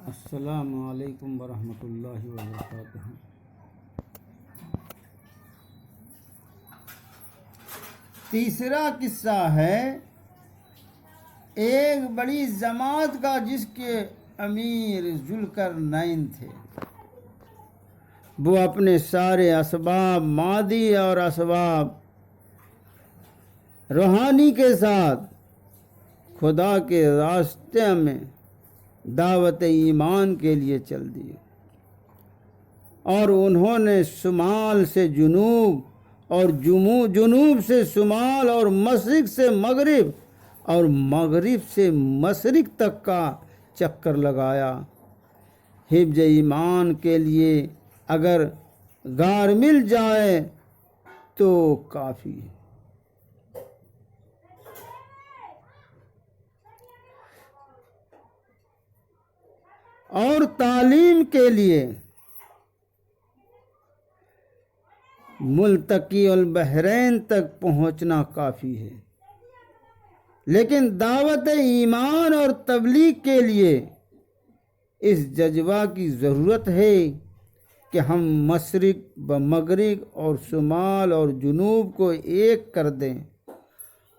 السلام علیکم ورحمۃ اللہ وبرکاتہ۔ تیسرا قصہ ہے ایک بڑی جماعت کا جس کے امیر ذوالقرنین تھے۔ وہ اپنے سارے اسباب مادی اور اسباب روحانی کے ساتھ خدا کے راستے میں دعوت ایمان کے لیے چل دیے، اور انہوں نے شمال سے جنوب اور جنوب سے شمال اور مشرق سے مغرب اور مغرب سے مشرق تک کا چکر لگایا۔ حفظ ایمان کے لیے اگر غار مل جائے تو کافی ہے۔ اور تعلیم کے لیے ملتقی البحرین تک پہنچنا کافی ہے، لیکن دعوت ایمان اور تبلیغ کے لیے اس جذبہ کی ضرورت ہے کہ ہم مشرق و مغرب اور شمال اور جنوب کو ایک کر دیں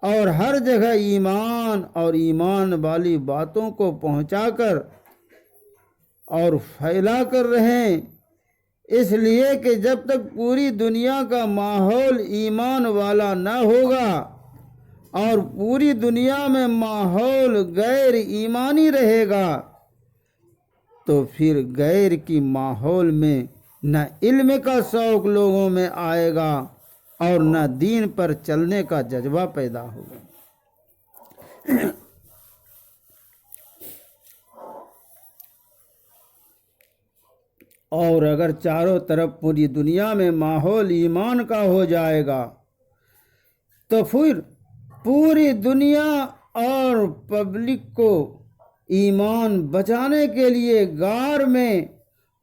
اور ہر جگہ ایمان اور ایمان والی باتوں کو پہنچا کر اور پھیلا کر رہیں، اس لیے کہ جب تک پوری دنیا کا ماحول ایمان والا نہ ہوگا اور پوری دنیا میں ماحول غیر ایمانی رہے گا تو پھر غیر کی ماحول میں نہ علم کا شوق لوگوں میں آئے گا اور نہ دین پر چلنے کا جذبہ پیدا ہوگا۔ اور اگر چاروں طرف پوری دنیا میں ماحول ایمان کا ہو جائے گا تو پھر پوری دنیا اور پبلک کو ایمان بچانے کے لیے غار میں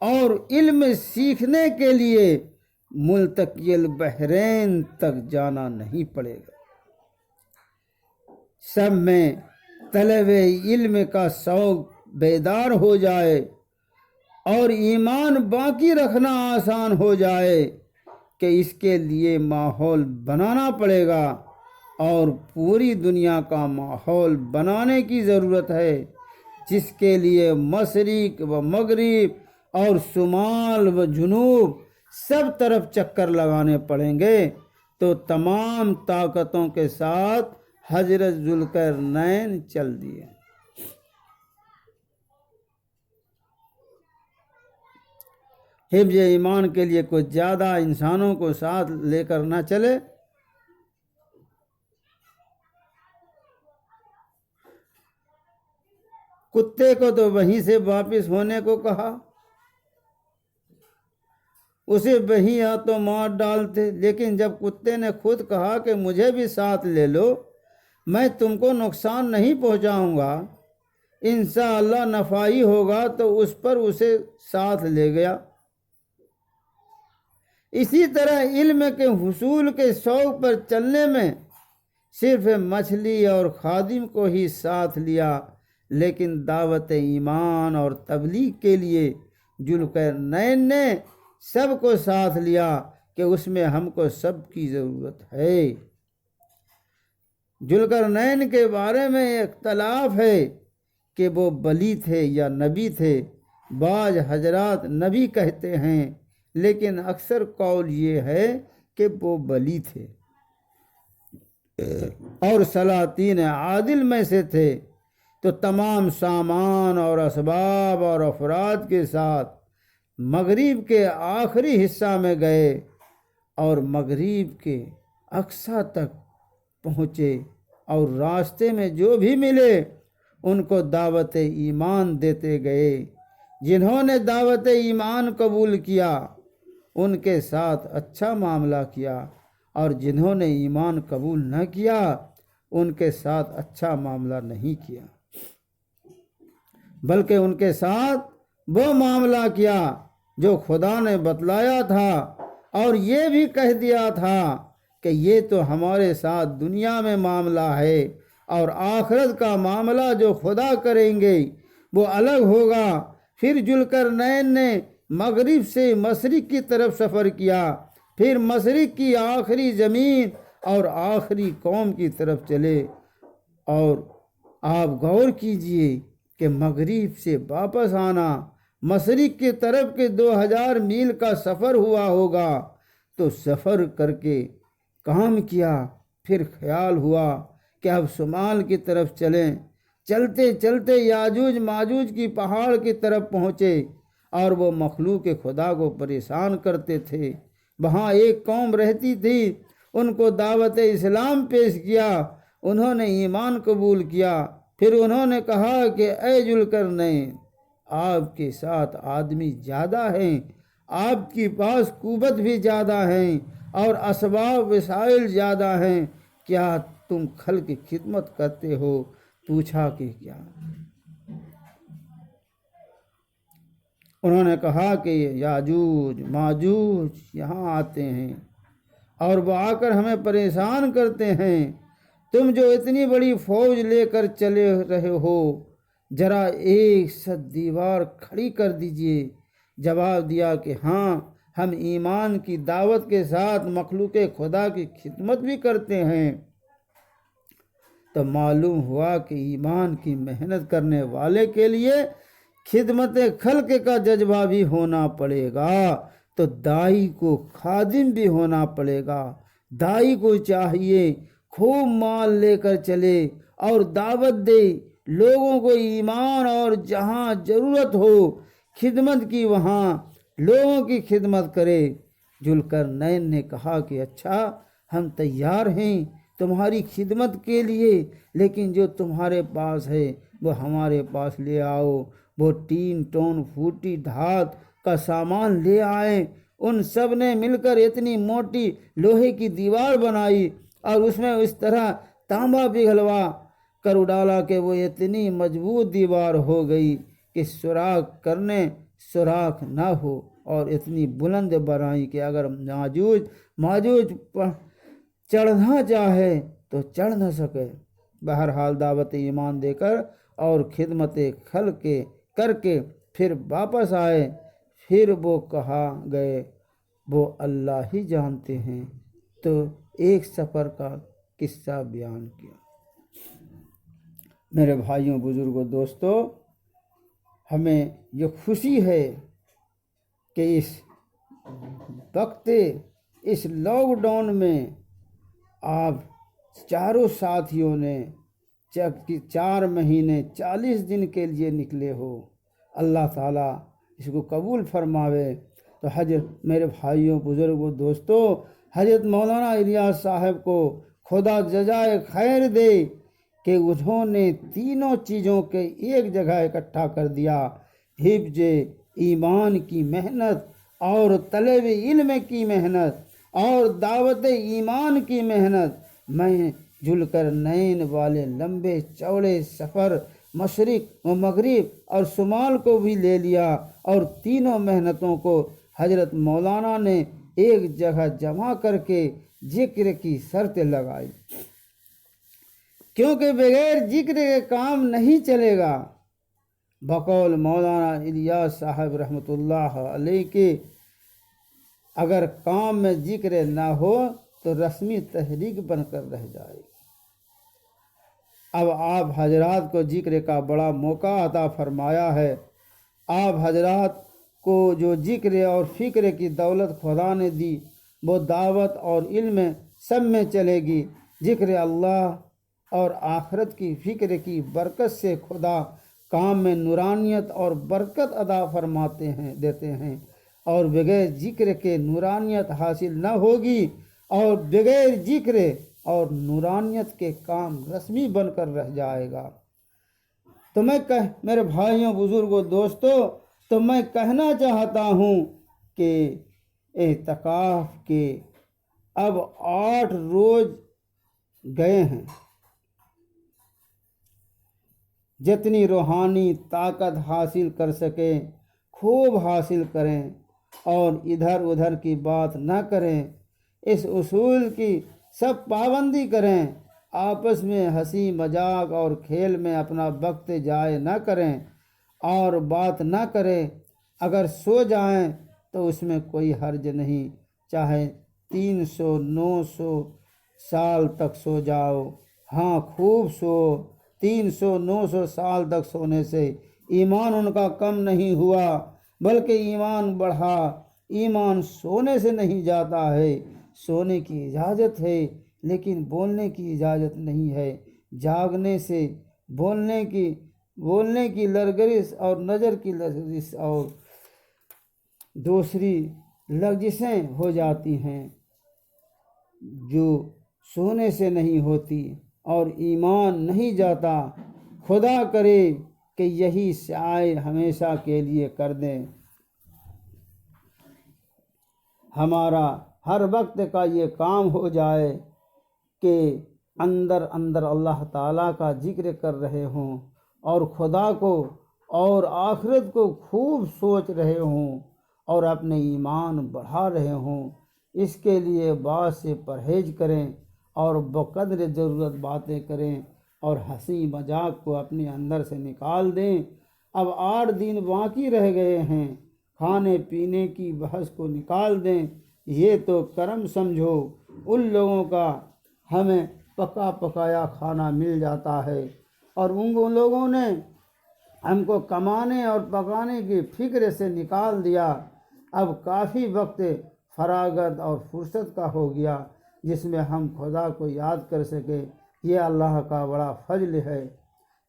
اور علم سیکھنے کے لیے ملتقی البحرین تک جانا نہیں پڑے گا۔ سب میں طلب علم کا شوق بیدار ہو جائے اور ایمان باقی رکھنا آسان ہو جائے کہ اس کے لیے ماحول بنانا پڑے گا، اور پوری دنیا کا ماحول بنانے کی ضرورت ہے، جس کے لیے مشرق و مغرب اور شمال و جنوب سب طرف چکر لگانے پڑیں گے۔ تو تمام طاقتوں کے ساتھ حضرت ذوالقرنین چل دیے۔ حفظ ایمان کے لیے کچھ زیادہ انسانوں کو ساتھ لے کر نہ چلے، کتے کو تو وہیں سے واپس ہونے کو کہا، اسے وہیں تو مار ڈالتے، لیکن جب کتے نے خود کہا کہ مجھے بھی ساتھ لے لو، میں تم کو نقصان نہیں پہنچاؤں گا، انشاءاللہ نفع ہی ہوگا، تو اس پر اسے ساتھ لے گیا۔ اسی طرح علم کے حصول کے شوق پر چلنے میں صرف مچھلی اور خادم کو ہی ساتھ لیا، لیکن دعوت ایمان اور تبلیغ کے لیے ذوالقرنین نے سب کو ساتھ لیا کہ اس میں ہم کو سب کی ضرورت ہے۔ ذوالقرنین کے بارے میں اختلاف ہے کہ وہ ولی تھے یا نبی تھے۔ بعض حضرات نبی کہتے ہیں، لیکن اکثر قول یہ ہے کہ وہ ولی تھے اور سلاطین عادل میں سے تھے۔ تو تمام سامان اور اسباب اور افراد کے ساتھ مغرب کے آخری حصہ میں گئے اور مغرب کے اقصی تک پہنچے، اور راستے میں جو بھی ملے ان کو دعوت ایمان دیتے گئے۔ جنہوں نے دعوت ایمان قبول کیا ان کے ساتھ اچھا معاملہ کیا، اور جنہوں نے ایمان قبول نہ کیا ان کے ساتھ اچھا معاملہ نہیں کیا، بلکہ ان کے ساتھ وہ معاملہ کیا جو خدا نے بتلایا تھا، اور یہ بھی کہہ دیا تھا کہ یہ تو ہمارے ساتھ دنیا میں معاملہ ہے، اور آخرت کا معاملہ جو خدا کریں گے وہ الگ ہوگا، پھر ذوالقرنین نے مغرب سے مشرق کی طرف سفر کیا، پھر مشرق کی آخری زمین اور آخری قوم کی طرف چلے۔ اور آپ غور کیجئے کہ مغرب سے واپس آنا مشرق کی طرف کے 2000 میل کا سفر ہوا ہوگا۔ تو سفر کر کے کام کیا، پھر خیال ہوا کہ اب شمال کی طرف چلیں۔ چلتے چلتے یاجوج ماجوج کی پہاڑ کی طرف پہنچے، اور وہ مخلوق خدا کو پریشان کرتے تھے۔ وہاں ایک قوم رہتی تھی، ان کو دعوت اسلام پیش کیا، انہوں نے ایمان قبول کیا۔ پھر انہوں نے کہا کہ اے ذوالقرنین، آپ کے ساتھ آدمی زیادہ ہیں، آپ کے پاس قوت بھی زیادہ ہیں اور اسباب وسائل زیادہ ہیں، کیا تم خلق کی خدمت کرتے ہو؟ پوچھا کہ کیا؟ انہوں نے کہا کہ یاجوج ماجوج یہاں آتے ہیں اور وہ آ کر ہمیں پریشان کرتے ہیں۔ تم جو اتنی بڑی فوج لے کر چلے رہے ہو، ذرا ایک سد دیوار کھڑی کر دیجئے۔ جواب دیا کہ ہاں، ہم ایمان کی دعوت کے ساتھ مخلوق خدا کی خدمت بھی کرتے ہیں۔ تو معلوم ہوا کہ ایمان کی محنت کرنے والے کے لیے خدمت خلق کا جذبہ بھی ہونا پڑے گا، تو داعی کو خادم بھی ہونا پڑے گا۔ داعی کو چاہیے خوب مال لے کر چلے اور دعوت دے، لوگوں کو ایمان، اور جہاں ضرورت ہو خدمت کی وہاں لوگوں کی خدمت کرے۔ ذوالقرنین نے کہا کہ اچھا، ہم تیار ہیں تمہاری خدمت کے لیے، لیکن جو تمہارے پاس ہے وہ ہمارے پاس لے آؤ۔ وہ ٹین ٹون پھوٹی دھات کا سامان لے آئے۔ ان سب نے مل کر اتنی موٹی لوہے کی دیوار بنائی اور اس میں اس طرح تانبا پگھلوا کر ڈالا کہ وہ اتنی مضبوط دیوار ہو گئی کہ سوراخ نہ ہو، اور اتنی بلند بنائی کہ اگر ماجوج چڑھنا چاہے تو چڑھ نہ سکے۔ بہرحال دعوت ایمان دے کر اور خدمت خلق کر کے پھر واپس آئے۔ پھر وہ کہا گئے وہ اللہ ہی جانتے ہیں، تو ایک سفر کا قصہ بیان کیا۔ میرے بھائیوں، بزرگوں، دوستوں، ہمیں یہ خوشی ہے کہ اس وقت، اس لاک ڈاؤن میں آپ چاروں ساتھیوں نے 4 مہینے 40 دن کے لیے نکلے ہو۔ اللہ تعالیٰ اس کو قبول فرماوے۔ تو حضرت میرے بھائیوں، بزرگوں، دوستوں، حضرت مولانا الیاس صاحب کو خدا جزائے خیر دے کہ انہوں نے تینوں چیزوں کے ایک جگہ اکٹھا کر دیا: حفظ ایمان کی محنت، اور طلب علم کی محنت، اور دعوت ایمان کی محنت۔ میں ذوالقرنین والے لمبے چوڑے سفر، مشرق و مغرب اور شمال کو بھی لے لیا، اور تینوں محنتوں کو حضرت مولانا نے ایک جگہ جمع کر کے ذکر کی شرط لگائی، کیونکہ بغیر ذکر کے کام نہیں چلے گا۔ بقول مولانا الیاس صاحب رحمۃ اللہ علیہ کے اگر کام میں ذکر نہ ہو تو رسمی تحریک بن کر رہ جائے گی۔ اب آپ حضرات کو ذکر کا بڑا موقع عطا فرمایا ہے۔ آپ حضرات کو جو ذکر اور فکر کی دولت خدا نے دی، وہ دعوت اور علم سب میں چلے گی۔ ذکر اللہ اور آخرت کی فکر کی برکت سے خدا کام میں نورانیت اور برکت عطا دیتے ہیں، اور بغیر ذکر کے نورانیت حاصل نہ ہوگی، اور بغیر ذکر اور نورانیت کے کام رسمی بن کر رہ جائے گا۔ تو میرے بھائیوں، بزرگوں، دوستوں، تو میں کہنا چاہتا ہوں کہ اعتکاف کے اب 8 روز گئے ہیں۔ جتنی روحانی طاقت حاصل کر سکیں خوب حاصل کریں، اور ادھر ادھر کی بات نہ کریں۔ اس اصول کی سب پابندی کریں۔ آپس میں ہنسی مذاق اور کھیل میں اپنا وقت ضائع نہ کریں، اور بات نہ کرے، اگر سو جائیں تو اس میں کوئی حرج نہیں، چاہے 300-900 سال تک سو جاؤ، ہاں خوب سو۔ 300-900 سال تک سونے سے ایمان ان کا کم نہیں ہوا بلکہ ایمان بڑھا۔ ایمان سونے سے نہیں جاتا ہے، سونے کی اجازت ہے لیکن بولنے کی اجازت نہیں ہے۔ جاگنے سے بولنے کی لرزش اور نظر کی لرزش اور دوسری لرزشیں ہو جاتی ہیں جو سونے سے نہیں ہوتی، اور ایمان نہیں جاتا۔ خدا کرے کہ یہی سعی ہمیشہ کے لیے کر دیں۔ ہمارا ہر وقت کا یہ کام ہو جائے کہ اندر اندر اللہ تعالیٰ کا ذکر کر رہے ہوں اور خدا کو اور آخرت کو خوب سوچ رہے ہوں اور اپنے ایمان بڑھا رہے ہوں۔ اس کے لیے بات سے پرہیز کریں اور بقدر ضرورت باتیں کریں اور ہنسی مذاق کو اپنے اندر سے نکال دیں۔ اب 8 دن باقی رہ گئے ہیں، کھانے پینے کی بحث کو نکال دیں۔ یہ تو کرم سمجھو ان لوگوں کا ہمیں پکا پکایا کھانا مل جاتا ہے، اور ان لوگوں نے ہم کو کمانے اور پکانے کی فکر سے نکال دیا۔ اب کافی وقت فراغت اور فرصت کا ہو گیا جس میں ہم خدا کو یاد کر سکے۔ یہ اللہ کا بڑا فضل ہے۔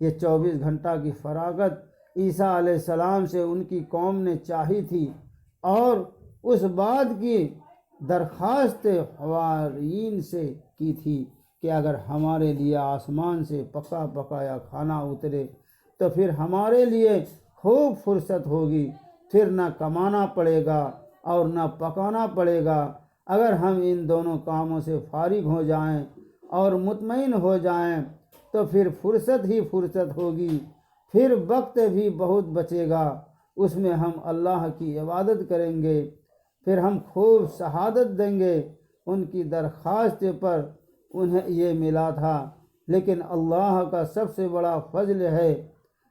یہ 24 گھنٹہ کی فراغت عیسیٰ علیہ السلام سے ان کی قوم نے چاہی تھی، اور اس بات کی درخواست حواریین سے کی تھی کہ اگر ہمارے لیے آسمان سے پکا پکایا کھانا اترے تو پھر ہمارے لیے خوب فرصت ہوگی، پھر نہ کمانا پڑے گا اور نہ پکانا پڑے گا۔ اگر ہم ان دونوں کاموں سے فارغ ہو جائیں اور مطمئن ہو جائیں تو پھر فرصت ہی فرصت ہوگی، پھر وقت بھی بہت بچے گا، اس میں ہم اللہ کی عبادت کریں گے، پھر ہم خوب شہادت دیں گے۔ ان کی درخواست پر انہیں یہ ملا تھا، لیکن اللہ کا سب سے بڑا فضل ہے،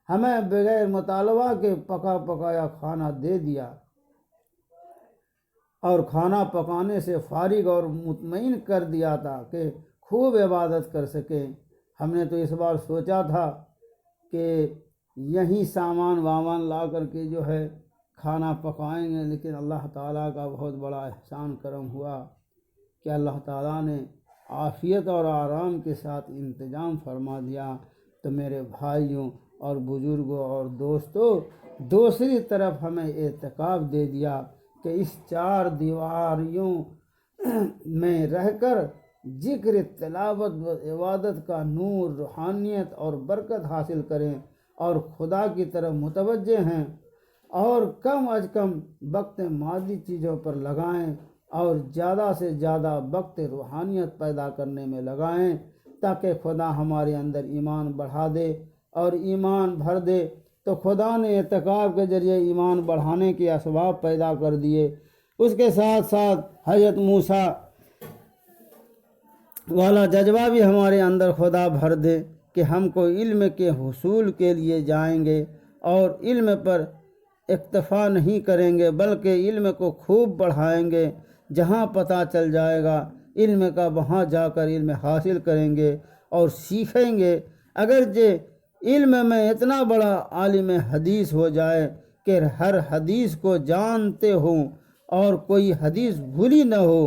ہمیں بغیر مطالبہ کے پکا پکایا کھانا دے دیا اور کھانا پکانے سے فارغ اور مطمئن کر دیا تھا کہ خوب عبادت کر سکیں۔ ہم نے تو اس بار سوچا تھا کہ یہیں سامان وامان لا کر کے جو ہے کھانا پکائیں گے، لیکن اللہ تعالیٰ کا بہت بڑا احسان کرم ہوا کہ اللہ تعالیٰ نے عافیت اور آرام کے ساتھ انتظام فرما دیا۔ تو میرے بھائیوں اور بزرگوں اور دوستوں، دوسری طرف ہمیں اعتکاف دے دیا کہ اس 4 دیواریوں میں رہ کر ذکر، تلاوت و عبادت کا نور، روحانیت اور برکت حاصل کریں اور خدا کی طرف متوجہ ہیں، اور کم از کم وقت مادی چیزوں پر لگائیں اور زیادہ سے زیادہ وقت روحانیت پیدا کرنے میں لگائیں، تاکہ خدا ہمارے اندر ایمان بڑھا دے اور ایمان بھر دے۔ تو خدا نے اعتکاف کے ذریعے ایمان بڑھانے کے اسباب پیدا کر دیے۔ اس کے ساتھ ساتھ حضرت موسیٰ والا جذبہ بھی ہمارے اندر خدا بھر دے کہ ہم کو علم کے حصول کے لیے جائیں گے اور علم پر اکتفا نہیں کریں گے بلکہ علم کو خوب بڑھائیں گے۔ جہاں پتہ چل جائے گا علم کا، وہاں جا کر علم حاصل کریں گے اور سیکھیں گے۔ اگرچہ علم میں اتنا بڑا عالم حدیث ہو جائے کہ ہر حدیث کو جانتے ہوں اور کوئی حدیث بھولی نہ ہو،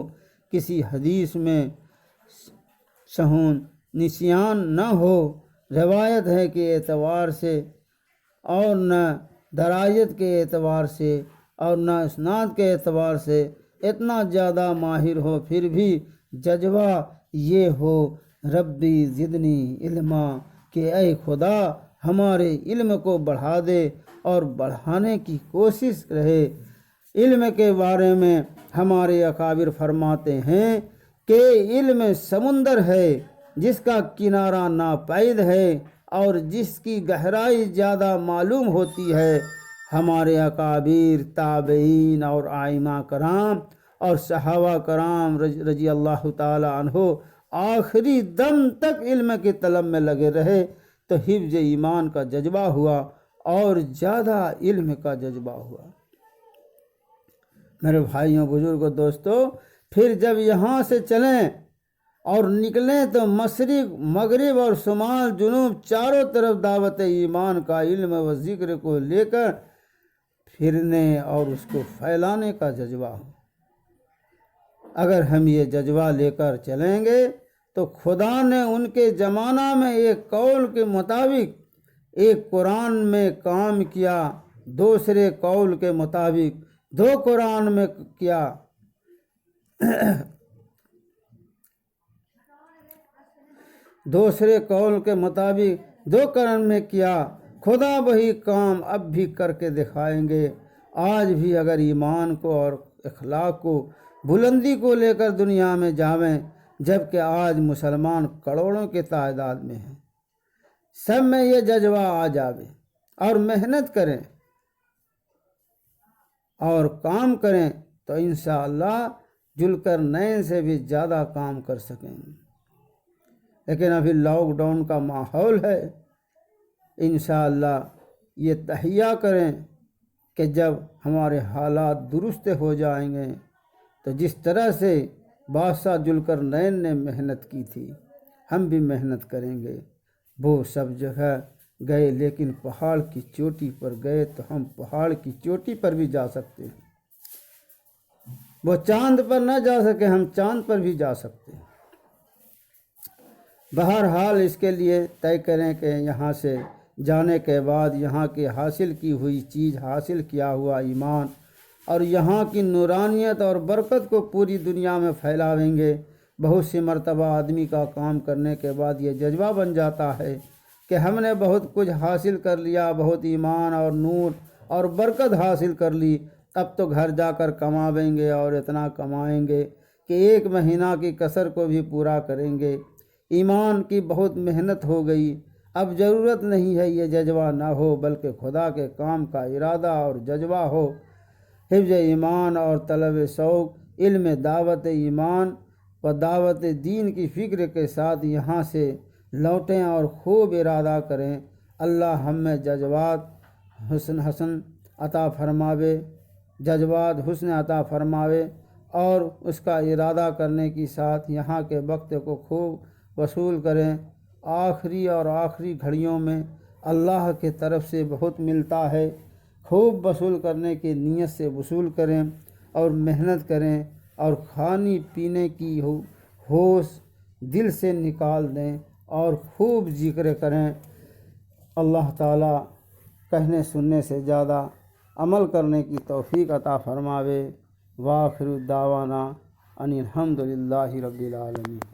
کسی حدیث میں سہون نسیان نہ ہو، روایت ہے کے اعتبار سے اور نہ درایت کے اعتبار سے اور نہ اسناد کے اعتبار سے اتنا زیادہ ماہر ہو، پھر بھی جذبہ یہ ہو ربی زدنی علما، کہ اے خدا ہمارے علم کو بڑھا دے اور بڑھانے کی کوشش رہے۔ علم کے بارے میں ہمارے اکابر فرماتے ہیں کہ علم سمندر ہے جس کا کنارہ ناپید ہے اور جس کی گہرائی زیادہ معلوم ہوتی ہے۔ ہمارے اکابر، تابعین اور ائمہ کرام اور صحابہ کرام رضی اللہ تعالی عنہ آخری دم تک علم کی طلب میں لگے رہے، تو حفظ ایمان کا جذبہ ہوا اور زیادہ علم کا جذبہ ہوا۔ میرے بھائیوں، بزرگوں، دوستوں، پھر جب یہاں سے چلیں اور نکلیں تو مشرق، مغرب اور شمال، جنوب، چاروں طرف دعوت ایمان کا علم و ذکر کو لے کر پھرنے اور اس کو پھیلانے کا جذبہ ہو۔ اگر ہم یہ جذبہ لے کر چلیں گے تو خدا نے ان کے زمانہ میں ایک قول کے مطابق ایک قرآن میں کام کیا، دوسرے قول کے مطابق دو قرآن میں کیا، دوسرے قول کے مطابق دو قرآن میں کیا۔ خدا وہی کام اب بھی کر کے دکھائیں گے۔ آج بھی اگر ایمان کو اور اخلاق کو، بلندی کو لے کر دنیا میں جاویں، جبکہ آج مسلمان کروڑوں کے تعداد میں ہیں، سب میں یہ جذبہ آ جاوے اور محنت کریں اور کام کریں تو انشاءاللہ ذوالقرنین سے بھی زیادہ کام کر سکیں گے۔ لیکن ابھی لاک ڈاؤن کا ماحول ہے۔ انشاءاللہ یہ تہیہ کریں کہ جب ہمارے حالات درست ہو جائیں گے تو جس طرح سے بادشاہ ذوالقرنین نے محنت کی تھی، ہم بھی محنت کریں گے۔ وہ سب جگہ گئے لیکن پہاڑ کی چوٹی پر گئے تو ہم پہاڑ کی چوٹی پر بھی جا سکتے ہیں۔ وہ چاند پر نہ جا سکے، ہم چاند پر بھی جا سکتے ہیں۔ بہرحال اس کے لیے طے کریں کہ یہاں سے جانے کے بعد یہاں کی حاصل کی ہوئی چیز، حاصل کیا ہوا ایمان اور یہاں کی نورانیت اور برکت کو پوری دنیا میں پھیلاویں گے۔ بہت سی مرتبہ آدمی کا کام کرنے کے بعد یہ جذبہ بن جاتا ہے کہ ہم نے بہت کچھ حاصل کر لیا، بہت ایمان اور نور اور برکت حاصل کر لی، اب تو گھر جا کر کماویں گے اور اتنا کمائیں گے کہ ایک مہینہ کی کسر کو بھی پورا کریں گے۔ ایمان کی بہت محنت ہو گئی، اب ضرورت نہیں ہے یہ جذبہ نہ ہو، بلکہ خدا کے کام کا ارادہ اور جذبہ ہو۔ حفظ ایمان اور طلب شوق، علم، دعوت ایمان و دعوت دین کی فکر کے ساتھ یہاں سے لوٹیں اور خوب ارادہ کریں۔ اللہ ہم میں جذبات حسن عطا فرماوے، جذبات حسن عطا فرماوے اور اس کا ارادہ کرنے کی ساتھ یہاں کے وقت کو خوب وصول کریں۔ آخری گھڑیوں میں اللہ کی طرف سے بہت ملتا ہے، خوب وصول کرنے کی نیت سے وصول کریں اور محنت کریں اور کھانے پینے کی ہوش دل سے نکال دیں اور خوب ذکر کریں۔ اللہ تعالیٰ کہنے سننے سے زیادہ عمل کرنے کی توفیق عطا فرماوے۔ وآخر دعوانا ان الحمد للہ رب العالمین۔